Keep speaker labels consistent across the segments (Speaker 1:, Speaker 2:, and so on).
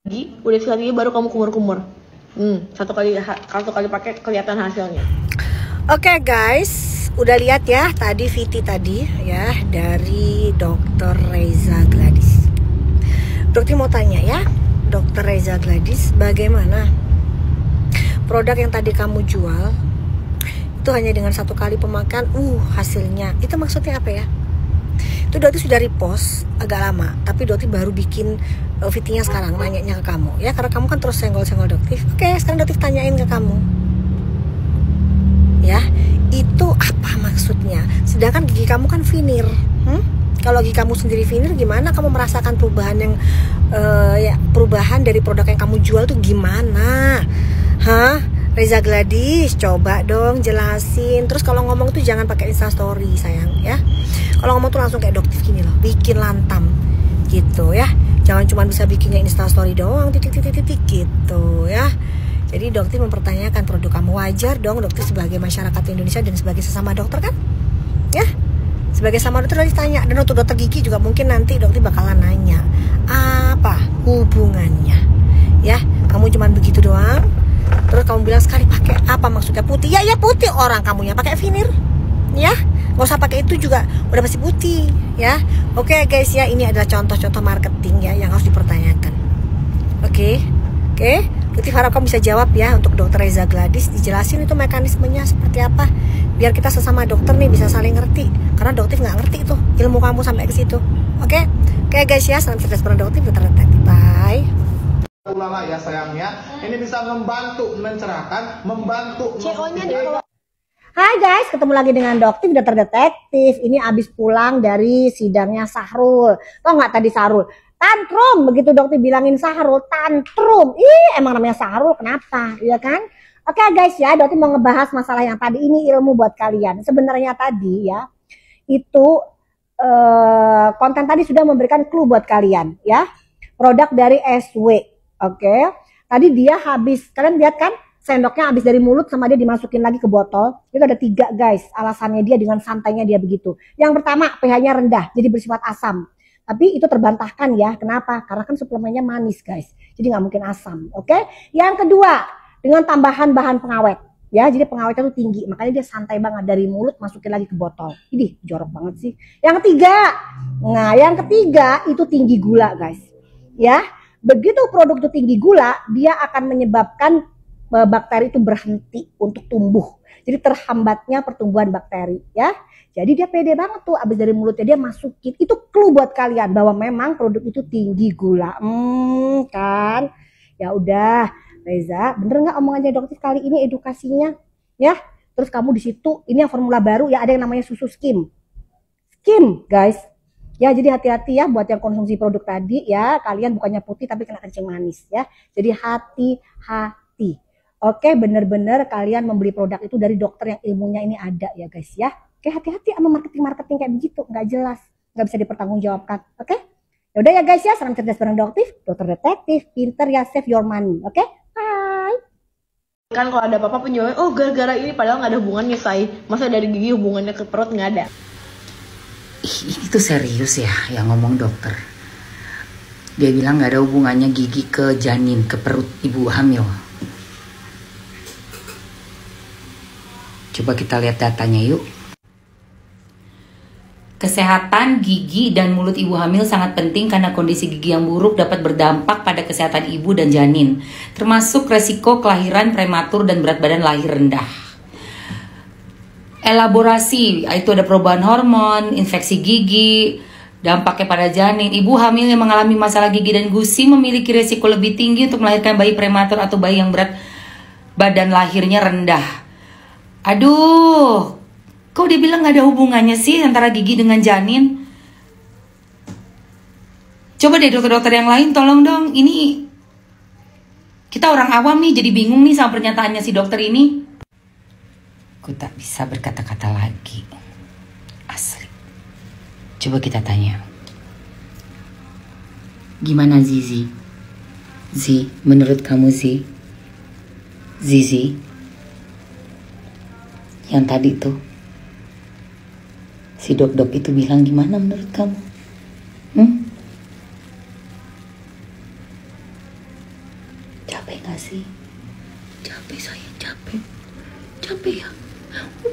Speaker 1: udah sekali lagi baru kamu kumur-kumur. Satu kali pakai kelihatan hasilnya.
Speaker 2: Oke guys, udah lihat ya tadi VT tadi ya dari Dr. Reza Gladys. Dokter mau tanya ya, Dr. Reza Gladys, bagaimana produk yang tadi kamu jual itu hanya dengan 1 kali pemakaian hasilnya? Itu maksudnya apa ya? Itu Doti sudah repost agak lama, tapi Doti baru bikin VT-nya sekarang, nanya ke kamu ya, karena kamu kan terus senggol-senggol Doti. Oke, sekarang Doti tanyain ke kamu ya, itu apa maksudnya? Sedangkan gigi kamu kan veneer. Kalau gigi kamu sendiri veneer, gimana kamu merasakan perubahan yang perubahan dari produk yang kamu jual tuh gimana? Reza Gladys, coba dong jelasin. Terus kalau ngomong tuh jangan pakai instastory sayang ya. Kalau ngomong tuh langsung kayak doktif gini loh, bikin lantam gitu ya. Jangan cuma bisa bikinnya instastory doang, titik-titik gitu ya. Jadi dokter mempertanyakan produk kamu, wajar dong dokter sebagai masyarakat Indonesia dan sebagai sesama dokter kan? Ya, sebagai sama dokter ditanya. Dan untuk dokter gigi juga mungkin nanti dokter bakalan nanya apa hubungannya. Ya, kamu cuma begitu doang. Terus kamu bilang sekali pakai apa maksudnya putih? Ya putih, orang kamunya pakai veneer. Ya, nggak usah pakai itu juga udah pasti putih ya. Oke guys ya, ini adalah contoh-contoh marketing ya yang harus dipertanyakan. Oke. Kita harap kamu bisa jawab ya untuk Dr. Reza Gladys, dijelasin itu mekanismenya seperti apa, biar kita sesama dokter nih bisa saling ngerti, karena dokter nggak ngerti tuh ilmu kamu sampai ke situ. Oke guys ya, salam cerdas produktif, Dr. Detektif, bye.
Speaker 3: Ulama ya sayangnya, ini bisa membantu mencerahkan, membantu.
Speaker 2: Hai guys, ketemu lagi dengan Dokter Detektif. Ini abis pulang dari sidangnya Sahrul. Tau nggak tadi Sahrul? Tantrum, begitu dokter bilangin Sahrul, tantrum. Emang namanya Sahrul, kenapa? Iya kan? Oke guys ya, dokter mau ngebahas masalah yang tadi, ini ilmu buat kalian. Sebenarnya tadi ya, itu konten tadi sudah memberikan clue buat kalian ya. Produk dari SW. Oke, tadi dia habis, kalian lihat kan? Sendoknya habis dari mulut sama dia dimasukin lagi ke botol. Itu ada 3 guys, alasannya dia dengan santainya dia begitu. Yang pertama, pH-nya rendah, jadi bersifat asam. Tapi itu terbantahkan ya, kenapa? Karena kan suplemennya manis guys, jadi nggak mungkin asam. Oke. Yang kedua, dengan tambahan bahan pengawet ya, jadi pengawetnya tuh tinggi, makanya dia santai banget, dari mulut masukin lagi ke botol. Ini jorok banget sih. Yang ketiga itu tinggi gula guys ya. Begitu produk itu tinggi gula, dia akan menyebabkan bakteri itu berhenti untuk tumbuh. Jadi terhambatnya pertumbuhan bakteri ya. Jadi dia pede banget tuh, abis dari mulutnya dia masukin. Itu clue buat kalian bahwa memang produk itu tinggi gula. Kan? Ya udah, Reza, bener nggak omongannya dokter kali ini edukasinya? Ya. Terus kamu di situ, ini yang formula baru ya, ada yang namanya susu skim. Skim, guys. Ya, jadi hati-hati ya buat yang konsumsi produk tadi ya. Kalian bukannya putih tapi kena kencing manis ya. Jadi hati-hati. Oke, bener-bener kalian membeli produk itu dari dokter yang ilmunya ini ada ya guys ya. Oke, hati-hati sama marketing-marketing kayak begitu, nggak jelas, nggak bisa dipertanggungjawabkan. Oke, yaudah ya guys ya, salam cerdas bareng dokter detektif, pinter ya, save your money. Oke, bye.
Speaker 1: Kan kalau ada apa-apa penjualnya, oh gara-gara ini, padahal nggak ada hubungannya say. Masa dari gigi hubungannya ke perut nggak ada?
Speaker 4: Itu serius ya yang ngomong dokter. Dia bilang nggak ada hubungannya gigi ke janin, ke perut ibu hamil. Coba kita lihat datanya yuk. Kesehatan gigi dan mulut ibu hamil sangat penting karena kondisi gigi yang buruk dapat berdampak pada kesehatan ibu dan janin, termasuk resiko kelahiran prematur dan berat badan lahir rendah. Elaborasi, itu ada perubahan hormon, infeksi gigi, dampaknya pada janin. Ibu hamil yang mengalami masalah gigi dan gusi memiliki resiko lebih tinggi untuk melahirkan bayi prematur atau bayi yang berat badan lahirnya rendah. Aduh, kok dia bilang gak ada hubungannya sih antara gigi dengan janin? Coba deh dokter-dokter yang lain tolong dong. Ini kita orang awam nih jadi bingung nih sama pernyataannya si dokter ini. Aku tak bisa berkata-kata lagi. Asli. Coba kita tanya. Gimana Zizi? Zi, menurut kamu Zi? Zizi? Yang tadi tuh si dok-dok itu bilang gimana menurut kamu? Capek gak sih? Capek sayang, capek. Capek ya?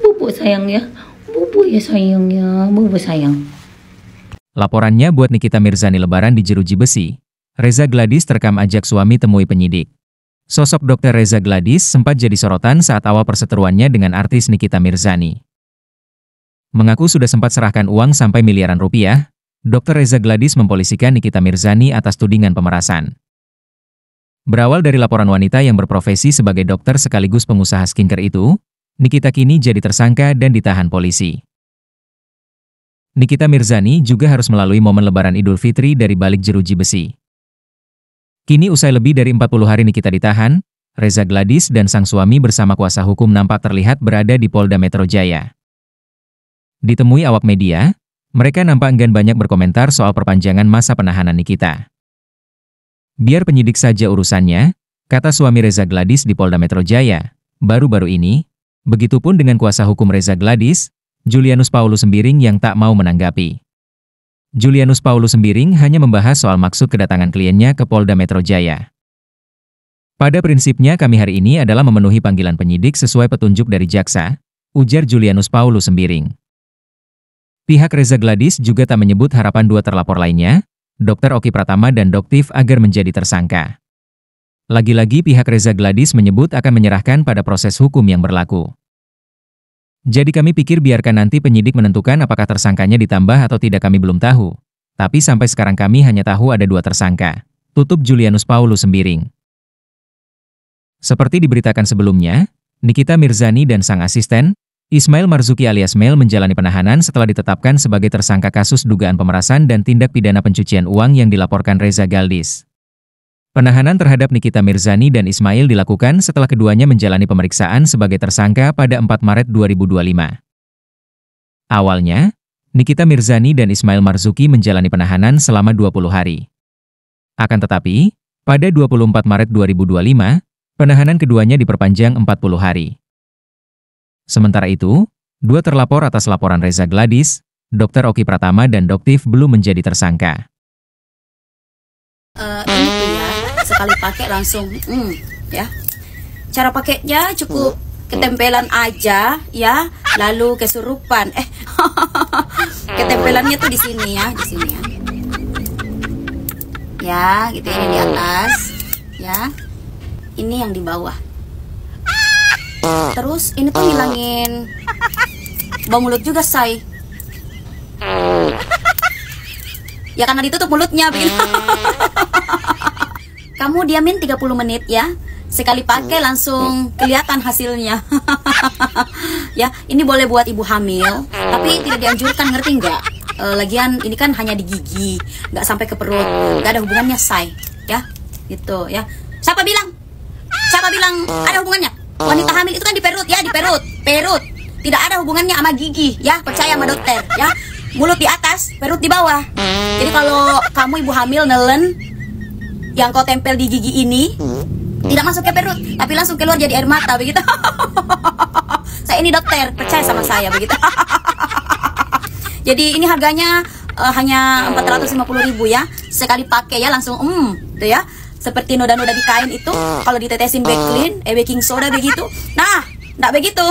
Speaker 4: Bobo sayang ya. Bobo ya sayang ya. Bobo sayang.
Speaker 5: Laporannya buat Nikita Mirzani Lebaran di Jeruji Besi. Reza Gladys terekam ajak suami temui penyidik. Sosok Dr. Reza Gladys sempat jadi sorotan saat awal perseteruannya dengan artis Nikita Mirzani. Mengaku sudah sempat serahkan uang sampai miliaran rupiah, Dr. Reza Gladys mempolisikan Nikita Mirzani atas tudingan pemerasan. Berawal dari laporan wanita yang berprofesi sebagai dokter sekaligus pengusaha skincare itu, Nikita kini jadi tersangka dan ditahan polisi. Nikita Mirzani juga harus melalui momen Lebaran Idul Fitri dari balik jeruji besi. Kini usai lebih dari 40 hari Nikita ditahan, Reza Gladys dan sang suami bersama kuasa hukum nampak terlihat berada di Polda Metro Jaya. Ditemui awak media, mereka nampak enggan banyak berkomentar soal perpanjangan masa penahanan Nikita. Biar penyidik saja urusannya, kata suami Reza Gladys di Polda Metro Jaya. Baru-baru ini, begitupun dengan kuasa hukum Reza Gladys, Julianus Paulus Sembiring yang tak mau menanggapi. Julianus Paulus Sembiring hanya membahas soal maksud kedatangan kliennya ke Polda Metro Jaya. Pada prinsipnya kami hari ini adalah memenuhi panggilan penyidik sesuai petunjuk dari jaksa, ujar Julianus Paulus Sembiring. Pihak Reza Gladys juga tak menyebut harapan dua terlapor lainnya, Dr. Oki Pratama dan Doktif agar menjadi tersangka. Lagi-lagi pihak Reza Gladys menyebut akan menyerahkan pada proses hukum yang berlaku. Jadi kami pikir biarkan nanti penyidik menentukan apakah tersangkanya ditambah atau tidak kami belum tahu. Tapi sampai sekarang kami hanya tahu ada 2 tersangka. Tutup Julianus Paulus Sembiring. Seperti diberitakan sebelumnya, Nikita Mirzani dan sang asisten, Ismail Marzuki alias Mel menjalani penahanan setelah ditetapkan sebagai tersangka kasus dugaan pemerasan dan tindak pidana pencucian uang yang dilaporkan Reza Gladys. Penahanan terhadap Nikita Mirzani dan Ismail dilakukan setelah keduanya menjalani pemeriksaan sebagai tersangka pada 4 Maret 2025. Awalnya, Nikita Mirzani dan Ismail Marzuki menjalani penahanan selama 20 hari. Akan tetapi, pada 24 Maret 2025, penahanan keduanya diperpanjang 40 hari. Sementara itu, 2 terlapor atas laporan Reza Gladys, Dr. Oki Pratama dan Doktif belum menjadi tersangka.
Speaker 6: Ini tuh ya, sekali pakai langsung, ya. Cara pakainya cukup ketempelan aja, ya. Lalu kesurupan, ketempelannya tuh di sini ya, di sini ya. Ya, gitu ini di atas, ya. Ini yang di bawah. Terus ini tuh ngilangin bau mulut juga, say. Ya karena ditutup mulutnya. Kamu diamin 30 menit ya. Sekali pakai langsung kelihatan hasilnya. Ya, ini boleh buat ibu hamil, tapi tidak dianjurkan, ngerti nggak? Lagian ini kan hanya di gigi, nggak sampai ke perut, nggak ada hubungannya, say. Ya, gitu ya. Siapa bilang? Siapa bilang ada hubungannya? Wanita hamil itu kan di perut ya, di perut. Perut. Tidak ada hubungannya sama gigi ya, percaya sama dokter ya. Mulut di atas, perut di bawah. Jadi kalau kamu ibu hamil nelen yang kau tempel di gigi ini tidak masuk ke perut, tapi langsung keluar jadi air mata begitu. Saya ini dokter, percaya sama saya begitu. Jadi ini harganya hanya 450.000 ya. Sekali pakai ya langsung tuh ya. Seperti noda-noda di kain itu, kalau ditetesin baking soda begitu. Nah, enggak begitu.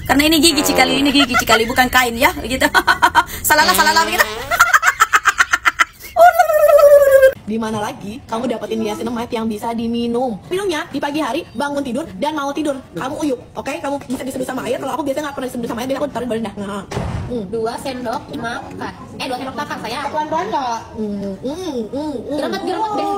Speaker 6: Karena ini gigi cikali, bukan kain ya, begitu. Salah begitu.
Speaker 1: Di mana lagi kamu dapetin niacinamide yang bisa diminum? Minumnya di pagi hari, bangun tidur dan mau tidur. Kamu uyup, oke? Kamu bisa diseduh sama air. Kalau aku biasanya nggak pernah diseduh sama air, jadi aku taruh badan dah. Nah,
Speaker 7: 2 sendok makan. 2 sendok makan saya.
Speaker 1: pelan-pelan nggak?
Speaker 7: Germet deh.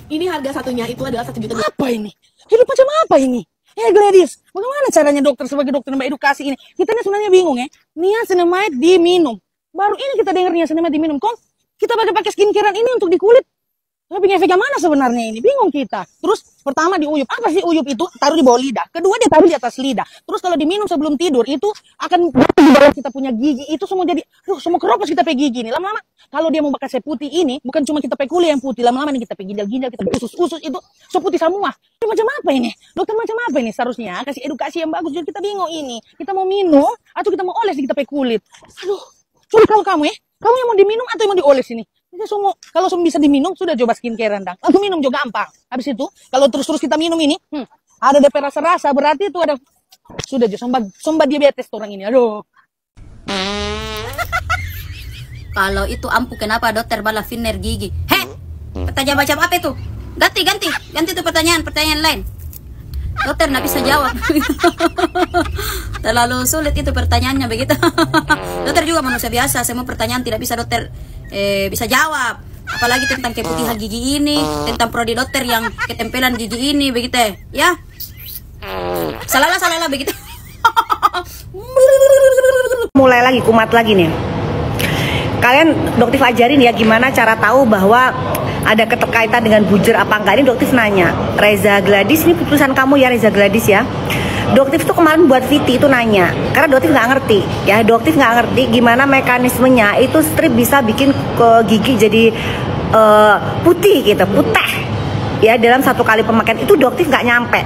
Speaker 1: Ini harga satunya itu adalah 1 juta.
Speaker 2: Apa ini? Hidup macam apa ini? Gladys, bagaimana caranya dokter sebagai dokter edukasi ini? Kita ini sebenarnya bingung ya. Niacinamide diminum. Baru ini kita dengar niacinamide diminum. Kok kita pakai skincarean ini untuk di kulit? Tapi efeknya mana sebenarnya ini? Bingung kita. Terus pertama diuyup. Apa sih uyup itu? Taruh di bawah lidah. Kedua dia taruh di atas lidah. Terus kalau diminum sebelum tidur itu akan di bawah kita punya gigi itu semua jadi, semua keropos kita pakai gigi ini. Lama-lama kalau dia mau pakai seputih ini, bukan cuma kita pakai kulit yang putih. Lama-lama ini kita pakai ginjal-ginjal, kita pakai usus-usus itu seputih semua. Ini macam apa ini? Dokter macam apa ini? Seharusnya kasih edukasi yang bagus. Jadi kita bingung ini. Kita mau minum atau kita mau oles kita pakai kulit. Aduh, coba kalau kamu ya. Kamu yang mau diminum atau yang mau dioles ini?
Speaker 8: Jadi semua kalau semua bisa diminum sudah coba skincare rendang. Lalu minum juga gampang. Habis itu kalau terus-terus kita minum ini, ada DP rasa-rasa berarti itu ada sudah somba diabetes orang ini. Aduh.
Speaker 6: Kalau itu ampuh kenapa dokter bala finer gigi? Pertanyaan macam apa itu? Ganti tuh pertanyaan lain. Dokter nggak bisa jawab. Terlalu sulit itu pertanyaannya begitu. Dokter juga manusia biasa, semua pertanyaan tidak bisa dokter bisa jawab. Apalagi tentang keputihan gigi ini, tentang prodi dokter yang ketempelan gigi ini begitu ya. Salah begitu.
Speaker 2: Mulai lagi kumat lagi nih. Kalian dokter ajarin ya gimana cara tahu bahwa ada keterkaitan dengan bujur apa enggak. Ini dokter nanya, Reza Gladys, ini putusan kamu ya Reza Gladys ya. Dokter itu kemarin buat Viti itu nanya, karena dokter nggak ngerti ya, dokter nggak ngerti gimana mekanismenya itu strip bisa bikin ke gigi jadi putih gitu, putih ya dalam satu kali pemakaian. Itu dokter nggak nyampe.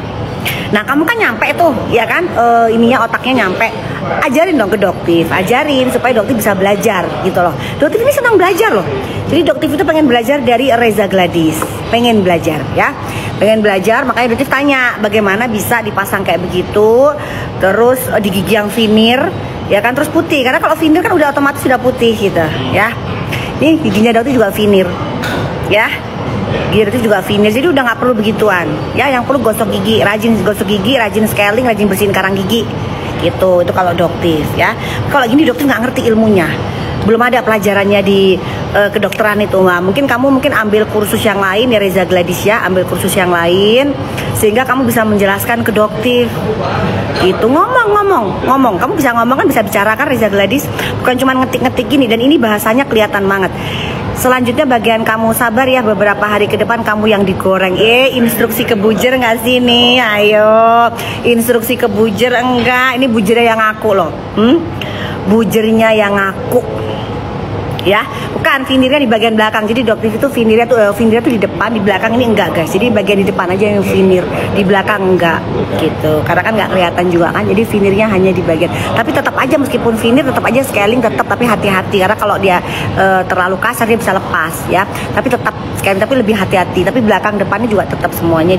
Speaker 2: Nah kamu kan nyampe tuh ya kan, ininya otaknya nyampe. Ajarin dong ke dokter, ajarin supaya dokter bisa belajar gitu loh. Dokter ini senang belajar loh. Jadi dokter itu pengen belajar dari Reza Gladys, pengen belajar ya, pengen belajar. Makanya dokter tanya bagaimana bisa dipasang kayak begitu, terus di gigi yang veneer ya kan, terus putih. Karena kalau veneer kan udah otomatis sudah putih gitu ya. Nih giginya dokter juga veneer ya. Gigi itu juga veneer, jadi udah nggak perlu begituan ya. Yang perlu gosok gigi, rajin gosok gigi, rajin scaling, rajin bersihin karang gigi gitu. Itu kalau dokter ya. Kalau gini dokter nggak ngerti ilmunya, belum ada pelajarannya di kedokteran itu. Nggak mungkin kamu ambil kursus yang lain ya Reza Gladys ya, ambil kursus yang lain sehingga kamu bisa menjelaskan ke dokter itu. Ngomong kamu bisa ngomong kan, bisa bicara kan Reza Gladys, bukan cuma ngetik-ngetik gini. Dan ini bahasanya kelihatan banget. Selanjutnya bagian kamu sabar ya, beberapa hari ke depan kamu yang digoreng. Instruksi ke bujur nggak sih nih? Ayo, instruksi ke bujur enggak? Ini bujurnya yang ngaku loh. Bujurnya yang ngaku. Ya, bukan veneernya di bagian belakang. Jadi dokter itu veneernya tuh di depan, di belakang ini enggak guys. Jadi bagian di depan aja yang veneer, di belakang enggak gitu. Karena kan nggak kelihatan juga kan. Jadi veneernya hanya di bagian. Tapi tetap aja meskipun veneer tetap aja scaling tetap, tapi hati-hati karena kalau dia terlalu kasar dia bisa lepas ya. Tapi tetap scaling tapi lebih hati-hati. Tapi belakang depannya juga tetap semuanya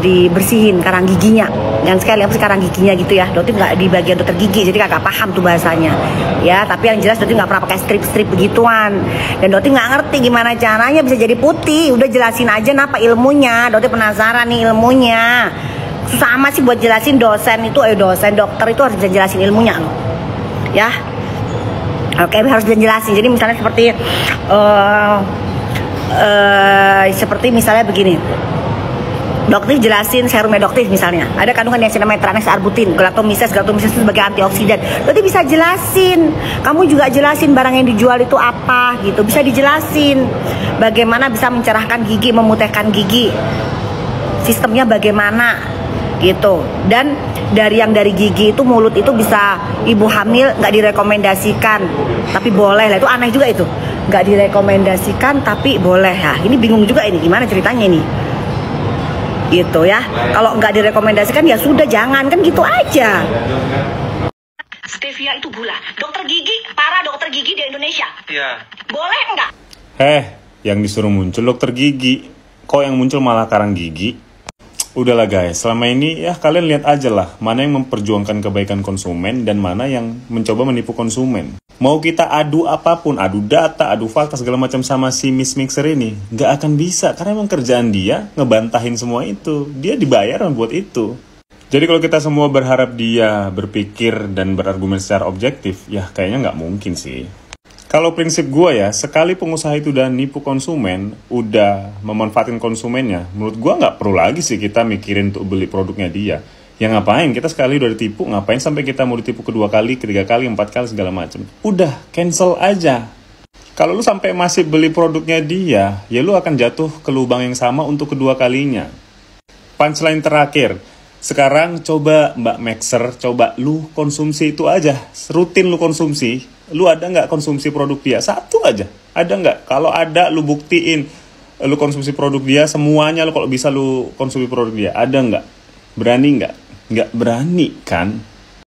Speaker 2: dibersihin karang giginya. Yang scaling apa sekarang giginya gitu ya. Dokter nggak di bagian dokter gigi, jadi kakak paham tuh bahasanya. Ya, tapi yang jelas dokter nggak pernah pakai strip-strip begituan. Dan dokter nggak ngerti gimana caranya bisa jadi putih. Udah jelasin aja apa ilmunya. Dokter penasaran nih ilmunya. Susah amat sih buat jelasin. Dosen dokter itu harus bisa jelasin ilmunya loh. Ya. Oke, harus dijelasin. Jadi misalnya seperti misalnya begini. Dokter jelasin serumnya dokter misalnya ada kandungan niacinamide, tranexamic, arbutin, galactomyces itu sebagai antioksidan. Dokter bisa jelasin. Kamu juga jelasin barang yang dijual itu apa gitu. Bisa dijelasin bagaimana bisa mencerahkan gigi, memutihkan gigi. Sistemnya bagaimana gitu. Dan dari gigi itu mulut itu bisa ibu hamil nggak direkomendasikan tapi boleh lah. Itu aneh juga itu. Nggak direkomendasikan tapi boleh ya. Ini bingung juga ini gimana ceritanya ini. Gitu ya, kalau nggak direkomendasikan ya sudah jangan, kan gitu aja. Stevia itu gula. Dokter gigi, para dokter gigi di Indonesia. Iya. Boleh nggak?
Speaker 9: Yang disuruh muncul dokter gigi, kok yang muncul malah karang gigi? Udahlah guys, selama ini ya kalian lihat aja lah mana yang memperjuangkan kebaikan konsumen dan mana yang mencoba menipu konsumen. Mau kita adu apapun, adu data, adu fakta segala macam sama si Miss Mixer ini, nggak akan bisa karena emang kerjaan dia ngebantahin semua itu. Dia dibayar buat itu. Jadi kalau kita semua berharap dia berpikir dan berargumen secara objektif, ya kayaknya nggak mungkin sih. Kalau prinsip gue ya, sekali pengusaha itu udah nipu konsumen, udah memanfaatkan konsumennya, menurut gue nggak perlu lagi sih kita mikirin untuk beli produknya dia. Ya ngapain, kita sekali udah ditipu, ngapain sampai kita mau ditipu kedua kali, ketiga kali, 4 kali, segala macam. Udah, cancel aja. Kalau lu sampai masih beli produknya dia, ya lu akan jatuh ke lubang yang sama untuk kedua kalinya. Punchline terakhir, sekarang coba Mbak Maxer, coba lu konsumsi itu aja, rutin lu konsumsi. Lu ada nggak konsumsi produk dia? Satu aja, ada nggak? Kalau ada, lu buktiin lu konsumsi produk dia semuanya. Lu kalau bisa lu konsumsi produk dia, ada nggak? Berani nggak? Nggak berani kan?